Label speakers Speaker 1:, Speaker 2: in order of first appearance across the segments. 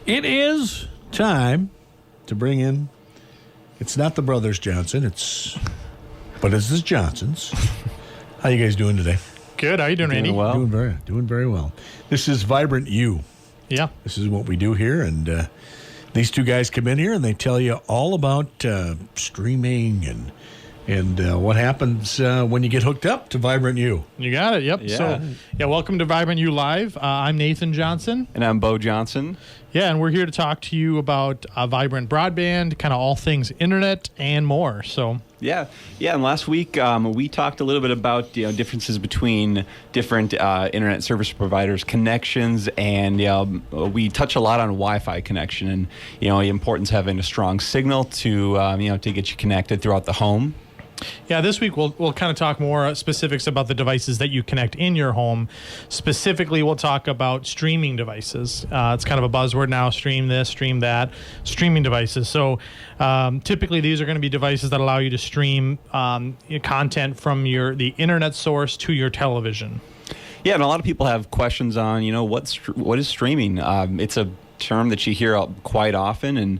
Speaker 1: It is time to bring in, it's not the Brothers Johnson, but it's the Johnsons. How you guys doing today?
Speaker 2: Good. How you doing, Randy?
Speaker 1: Well. Doing very well. This is Vibrant You.
Speaker 2: Yeah.
Speaker 1: This is what we do here, and these two guys come in here and they tell you all about streaming and what happens when you get hooked up to Vibrant You.
Speaker 2: You got it. Yep.
Speaker 3: Yeah.
Speaker 2: So, welcome to Vibrant You Live. I'm Nathan Johnson.
Speaker 3: And I'm Bo Johnson.
Speaker 2: Yeah, and we're here to talk to you about Vibrant Broadband, kind of all things internet and more. So.
Speaker 3: Yeah. And last week we talked a little bit about differences between different internet service providers' connections, and we touch a lot on Wi-Fi connection and the importance of having a strong signal to to get you connected throughout the home.
Speaker 2: Yeah, this week we'll kind of talk more specifics about the devices that you connect in your home. Specifically, we'll talk about streaming devices. It's kind of a buzzword now, stream this, stream that, streaming devices. So typically these are going to be devices that allow you to stream content from the internet source to your television.
Speaker 3: Yeah, and a lot of people have questions on, what is streaming? It's a term that you hear quite often, and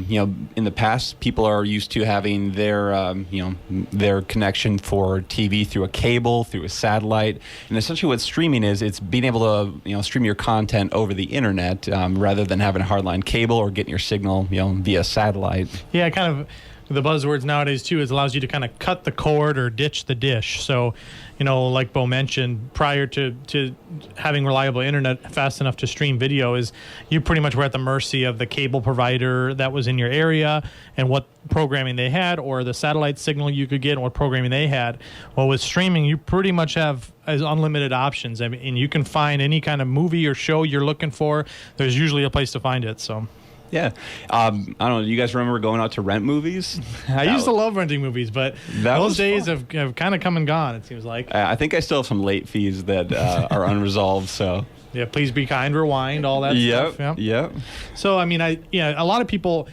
Speaker 3: in the past people are used to having their connection for TV through a cable, through a satellite, and essentially what streaming is, it's being able to stream your content over the internet rather than having a hardline cable or getting your signal via satellite.
Speaker 2: Yeah, kind of. The buzzwords nowadays, too, is allows you to kind of cut the cord or ditch the dish. So, like Bo mentioned, prior to having reliable internet fast enough to stream video, is you pretty much were at the mercy of the cable provider that was in your area and what programming they had, or the satellite signal you could get and what programming they had. Well, with streaming, you pretty much have as unlimited options. I mean, and you can find any kind of movie or show you're looking for. There's usually a place to find it, so...
Speaker 3: Yeah. I don't know. Do you guys remember going out to rent movies?
Speaker 2: I used to love renting movies, but those days have kind of come and gone, it seems like.
Speaker 3: I think I still have some late fees that are unresolved, so...
Speaker 2: Yeah, please be kind, rewind, all that stuff.
Speaker 3: Yep.
Speaker 2: So, I mean, a lot of people...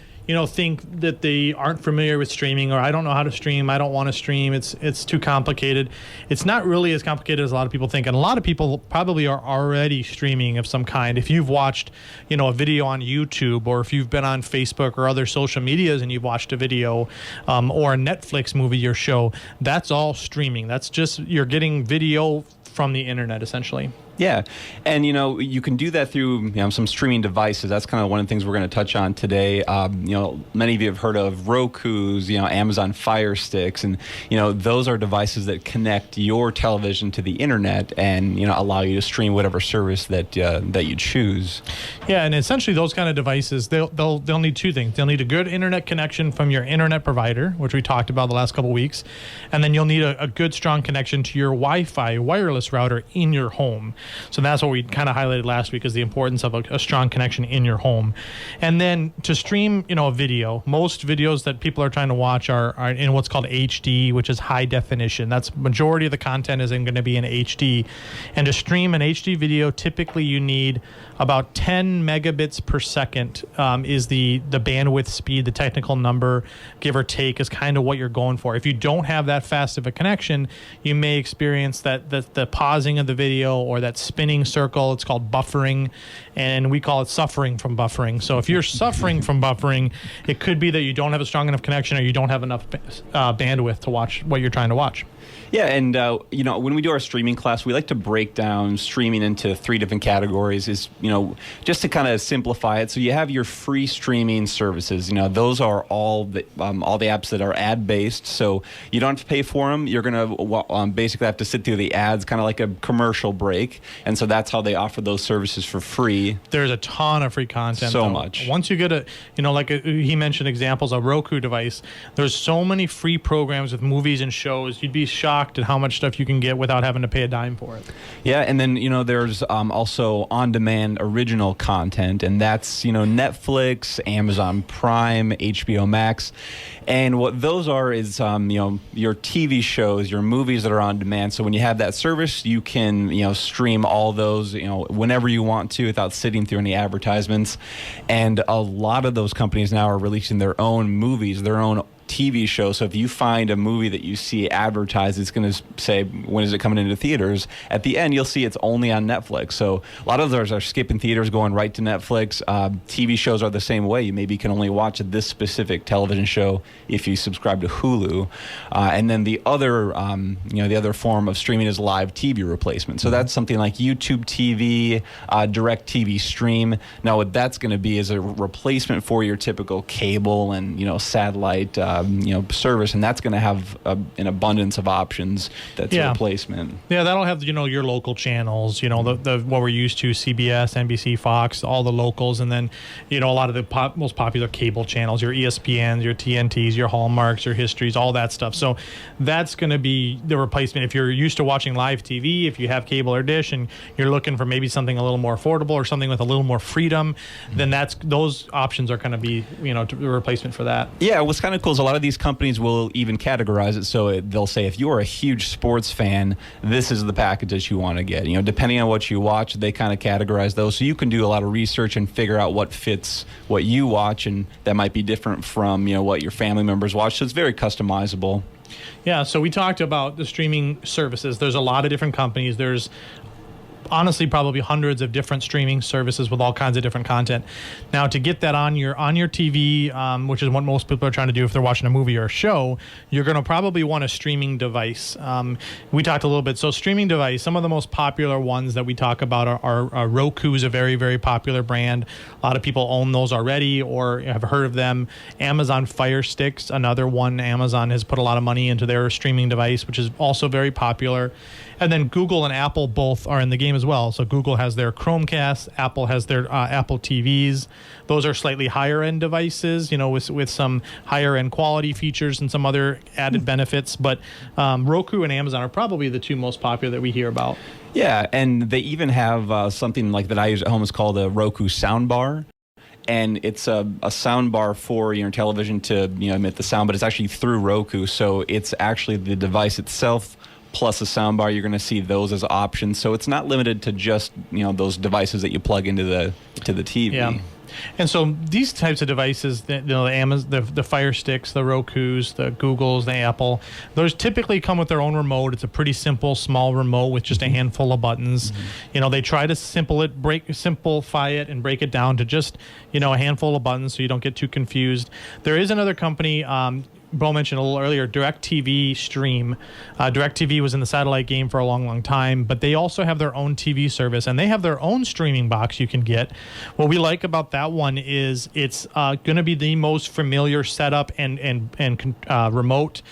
Speaker 2: think that they aren't familiar with streaming, or I don't know how to stream, I don't want to stream, it's too complicated. It's not really as complicated as a lot of people think, and a lot of people probably are already streaming of some kind. If you've watched, a video on YouTube, or if you've been on Facebook or other social medias and you've watched a video or a Netflix movie or show, that's all streaming. That's just, you're getting video from the internet, essentially.
Speaker 3: Yeah, and you can do that through some streaming devices. That's kind of one of the things we're going to touch on today. Many of you have heard of Roku's, Amazon Fire Sticks, and those are devices that connect your television to the internet and allow you to stream whatever service that you choose.
Speaker 2: Yeah, and essentially those kind of devices, they'll need two things. They'll need a good internet connection from your internet provider, which we talked about the last couple of weeks, and then you'll need a good strong connection to your Wi-Fi wireless router in your home. So that's what we kind of highlighted last week, is the importance of a strong connection in your home. And then to stream, a video, most videos that people are trying to watch are in what's called HD, which is high definition. That's majority of the content is going to be in HD. And to stream an HD video, typically you need about 10 megabits per second is the bandwidth speed, the technical number, give or take, is kind of what you're going for. If you don't have that fast of a connection, you may experience the pausing of the video or that spinning circle. It's called buffering, and we call it suffering from buffering. So if you're suffering from buffering, it could be that you don't have a strong enough connection or you don't have enough bandwidth to watch what you're trying to watch.
Speaker 3: Yeah, and when we do our streaming class, we like to break down streaming into 3 different categories. Is just to kind of simplify it. So you have your free streaming services. Those are all the apps that are ad based. So you don't have to pay for them. You're gonna basically have to sit through the ads, kind of like a commercial break. And so that's how they offer those services for free.
Speaker 2: There's a ton of free content.
Speaker 3: So much.
Speaker 2: Once you get he mentioned examples, a Roku device. There's so many free programs with movies and shows. You'd be shocked at how much stuff you can get without having to pay a dime for it.
Speaker 3: Yeah, and then there's also on-demand original content, and that's Netflix, Amazon Prime, HBO Max, and what those are is your TV shows, your movies that are on demand. So when you have that service, you can stream all those whenever you want to without sitting through any advertisements. And a lot of those companies now are releasing their own movies, their own TV show. So if you find a movie that you see advertised, it's going to say, when is it coming into theaters? At the end, you'll see it's only on Netflix. So a lot of those are skipping theaters, going right to Netflix. TV shows are the same way. You maybe can only watch this specific television show if you subscribe to Hulu. And then the other, the other form of streaming is live TV replacement. So that's something like YouTube TV, Direct TV Stream. Now, what that's going to be is a replacement for your typical cable and satellite service, and that's going to have an abundance of options. That's a replacement.
Speaker 2: Yeah, that'll have your local channels. The what we're used to: CBS, NBC, Fox, all the locals, and then a lot of the most popular cable channels: your ESPNs, your TNTs, your Hallmarks, your Histories, all that stuff. So that's going to be the replacement. If you're used to watching live TV, if you have cable or dish, and you're looking for maybe something a little more affordable or something with a little more freedom, then those options are going to be a replacement for that.
Speaker 3: Yeah, what's kind of cool is a lot of these companies will even categorize it. So they'll say, if you're a huge sports fan, this is the package that you want to get. Depending on what you watch, they kind of categorize those. So you can do a lot of research and figure out what fits what you watch, and that might be different from what your family members watch. So it's very customizable.
Speaker 2: Yeah, so we talked about the streaming services. There's a lot of different companies. There's honestly probably hundreds of different streaming services with all kinds of different content. Now, to get that on your TV, which is what most people are trying to do if they're watching a movie or a show, you're going to probably want a streaming device. We talked a little bit. So streaming device, some of the most popular ones that we talk about are Roku is a very, very popular brand. A lot of people own those already or have heard of them. Amazon Fire Sticks, another one. Amazon has put a lot of money into their streaming device, which is also very popular. And then Google and Apple both are in the game as well. So Google has their Chromecast, Apple has their Apple TVs. Those are slightly higher end devices, with some higher end quality features and some other added benefits. But Roku and Amazon are probably the two most popular that we hear about.
Speaker 3: Yeah, and they even have something like that I use at home is called a Roku soundbar. And it's a sound bar for your television to emit the sound, but it's actually through Roku. So it's actually the device itself plus a soundbar. You're going to see those as options. So it's not limited to just those devices that you plug into the TV.
Speaker 2: Yeah. And so these types of devices, the Fire Sticks, the Rokus, the Googles, the Apple, those typically come with their own remote. It's a pretty simple, small remote with just a handful of buttons. Mm-hmm. They try to simplify it and break it down to just, a handful of buttons so you don't get too confused. There is another company, Bo mentioned a little earlier, DirecTV Stream. DirecTV was in the satellite game for a long, long time, but they also have their own TV service, and they have their own streaming box you can get. What we like about that one is it's going to be the most familiar setup and remote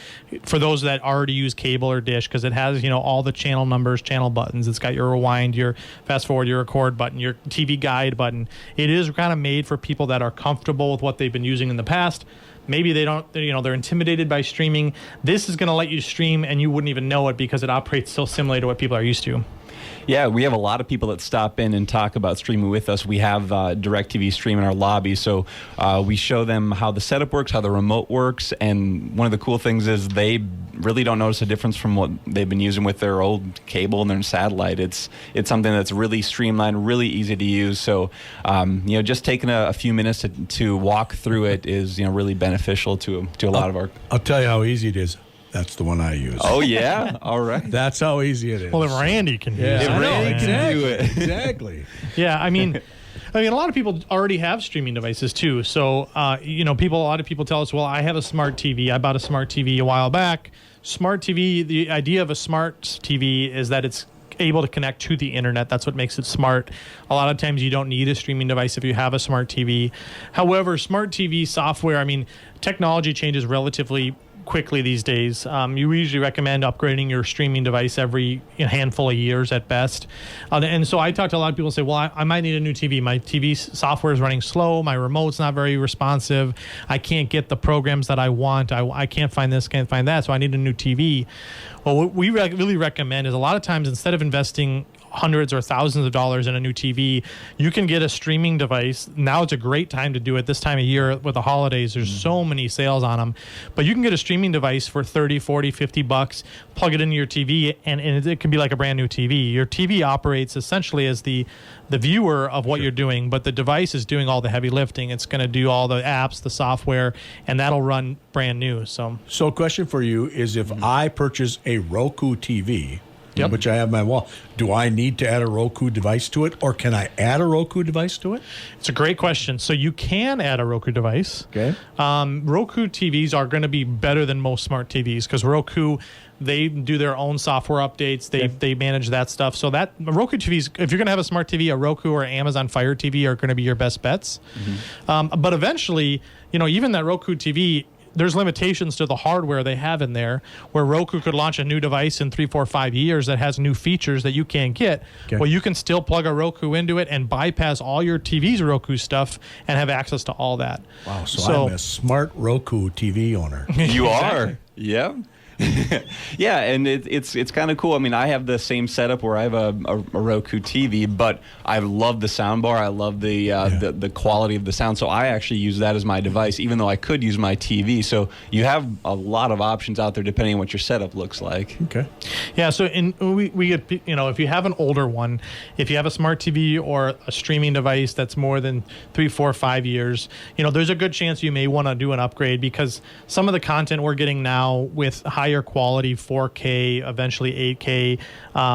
Speaker 2: for those that already use cable or dish, because it has all the channel numbers, channel buttons. It's got your rewind, your fast forward, your record button, your TV guide button. It is kind of made for people that are comfortable with what they've been using in the past. Maybe they're intimidated by streaming. This is going to let you stream and you wouldn't even know it because it operates so similar to what people are used to.
Speaker 3: Yeah, we have a lot of people that stop in and talk about streaming with us. We have DirecTV Stream in our lobby, so we show them how the setup works, how the remote works, and one of the cool things is they really don't notice a difference from what they've been using with their old cable and their satellite. It's something that's really streamlined, really easy to use. So, just taking a few minutes to walk through it is really beneficial to a lot of our.
Speaker 1: I'll tell you how easy it is. That's the one I use.
Speaker 3: Oh, yeah? All right.
Speaker 1: That's how easy it is.
Speaker 2: Well, if Randy can do
Speaker 1: it.
Speaker 2: If
Speaker 1: Randy can do it. Exactly.
Speaker 2: Yeah, I mean, a lot of people already have streaming devices, too. So, a lot of people tell us, well, I have a smart TV. I bought a smart TV a while back. Smart TV, the idea of a smart TV is that it's able to connect to the internet. That's what makes it smart. A lot of times you don't need a streaming device if you have a smart TV. However, smart TV software, technology changes relatively quickly these days. You usually recommend upgrading your streaming device every handful of years at best. And so I talk to a lot of people and say, well, I might need a new TV. My TV software is running slow. My remote's not very responsive. I can't get the programs that I want. I can't find this, can't find that. So I need a new TV. Well, what we really recommend is a lot of times instead of investing hundreds or thousands of dollars in a new TV, you can get a streaming device. Now it's a great time to do it this time of year with the holidays. There's so many sales on them. But you can get a streaming device for 30, 40, 50 bucks, plug it into your TV, and it can be like a brand new TV. Your TV operates essentially as the viewer of what you're doing, but the device is doing all the heavy lifting. It's going to do all the apps, the software, and that'll run brand new. So
Speaker 1: a question for you is, if I purchase a Roku TV, which I have on my wall, do I need to add a Roku device to it, or can I add a Roku device to it?
Speaker 2: It's a great question. So you can add a Roku device.
Speaker 1: Okay.
Speaker 2: Roku TVs are going to be better than most smart TVs because Roku, they do their own software updates. They manage that stuff. So that Roku TVs, if you're going to have a smart TV, a Roku or Amazon Fire TV are going to be your best bets. But eventually, even that Roku TV, there's limitations to the hardware they have in there, where Roku could launch a new device in 3, 4, 5 years that has new features that you can't get. Okay. Well, you can still plug a Roku into it and bypass all your TV's Roku stuff and have access to all that.
Speaker 1: Wow, so I'm a smart Roku TV owner.
Speaker 3: You are. Yeah. Yeah, and it's kind of cool. I mean, I have the same setup where I have a Roku TV, but I love the soundbar. I love the quality of the sound. So I actually use that as my device, even though I could use my TV. So you have a lot of options out there depending on what your setup looks like.
Speaker 1: Okay.
Speaker 2: Yeah. So we get, if you have an older one, if you have a smart TV or a streaming device that's more than 3, 4, 5 years, there's a good chance you may want to do an upgrade, because some of the content we're getting now with higher quality 4K, eventually 8K,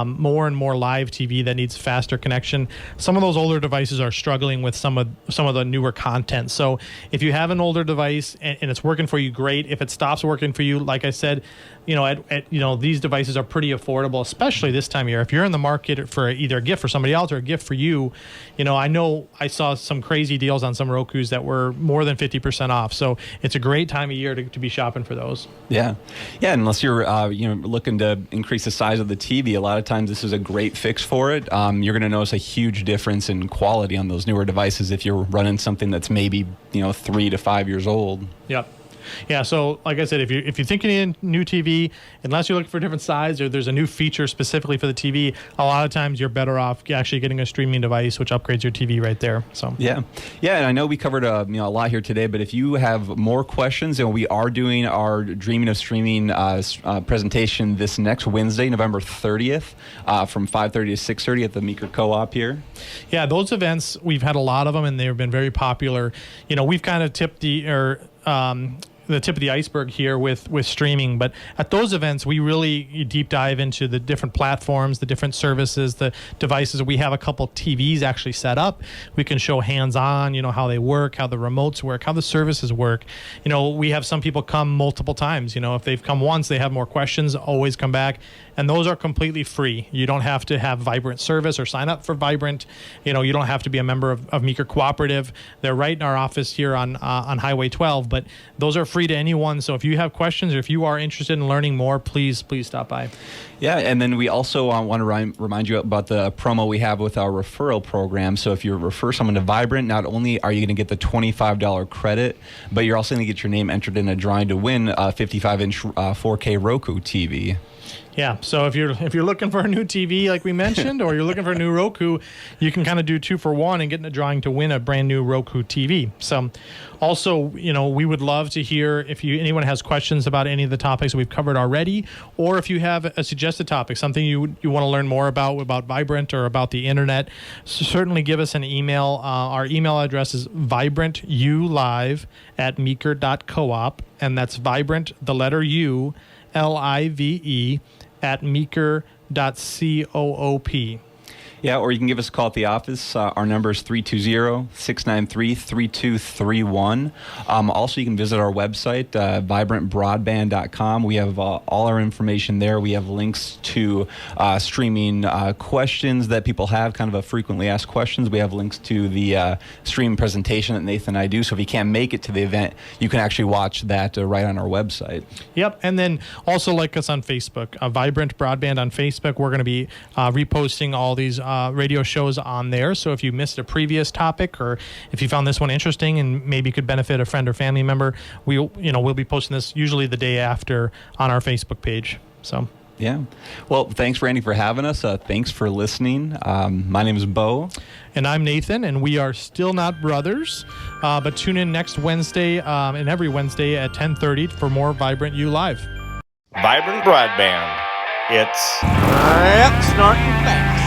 Speaker 2: more and more live TV that needs faster connection. Some of those older devices are struggling with some of the newer content. So if you have an older device and it's working for you, great. If it stops working for you, like I said, these devices are pretty affordable, especially this time of year. If you're in the market for either a gift for somebody else or a gift for you, I know I saw some crazy deals on some Rokus that were more than 50% off. So it's a great time of year to be shopping for those.
Speaker 3: Yeah. Unless you're looking to increase the size of the TV, a lot of times this is a great fix for it. You're going to notice a huge difference in quality on those newer devices if you're running something that's maybe 3 to 5 years old.
Speaker 2: Yep. Yeah, so like I said, if you think you need a new TV, unless you're looking for a different size or there's a new feature specifically for the TV, a lot of times you're better off actually getting a streaming device, which upgrades your TV right there. So
Speaker 3: yeah, and I know we covered a lot here today, but if you have more questions, and we are doing our Dreaming of Streaming presentation this next Wednesday, November 30th, from 5:30 to 6:30 at the Meeker Co-op here.
Speaker 2: Yeah, those events, we've had a lot of them, and they've been very popular. We've kind of tipped the tip of the iceberg here with streaming, but at those events we really deep dive into the different platforms, the different services, the devices. We have a couple TVs actually set up. We can show hands-on, how they work, how the remotes work, how the services work. We have some people come multiple times. If they've come once, they have more questions, always come back, and those are completely free. You don't have to have Vibrant service or sign up for Vibrant. You don't have to be a member of Meeker Cooperative. They're right in our office here on Highway 12, but those are free to anyone. So if you have questions or if you are interested in learning more, please stop by.
Speaker 3: Yeah, and then we also want to remind you about the promo we have with our referral program. So if you refer someone to Vibrant, not only are you going to get the $25 credit, but you're also going to get your name entered in a drawing to win a 55-inch 4K Roku TV.
Speaker 2: Yeah, so if you're looking for a new TV, like we mentioned, or you're looking for a new Roku, you can kind of do 2 for 1 and get in a drawing to win a brand new Roku TV. So also, we would love to hear if anyone has questions about any of the topics we've covered already, or if you have a suggested topic, something you want to learn more about Vibrant or about the internet, certainly give us an email. Our email address is vibrantulive@meeker.coop, and that's Vibrant, the letter U, LIVE, at meeker.coop.
Speaker 3: Yeah, or you can give us a call at the office. Our number is 320-693-3231. Also, you can visit our website, vibrantbroadband.com. We have all our information there. We have links to streaming questions that people have, kind of a frequently asked questions. We have links to the stream presentation that Nathan and I do. So if you can't make it to the event, you can actually watch that right on our website.
Speaker 2: Yep, and then also like us on Facebook, Vibrant Broadband on Facebook. We're going to be reposting all these radio shows on there. So if you missed a previous topic, or if you found this one interesting and maybe could benefit a friend or family member, we'll be posting this usually the day after on our Facebook page. So
Speaker 3: Yeah. Well, thanks, Randy, for having us. Thanks for listening. My name is Bo.
Speaker 2: And I'm Nathan, and we are still not brothers. But tune in next Wednesday and every Wednesday at 10:30 for more Vibrant U Live.
Speaker 4: Vibrant Broadband. It's snorting fast.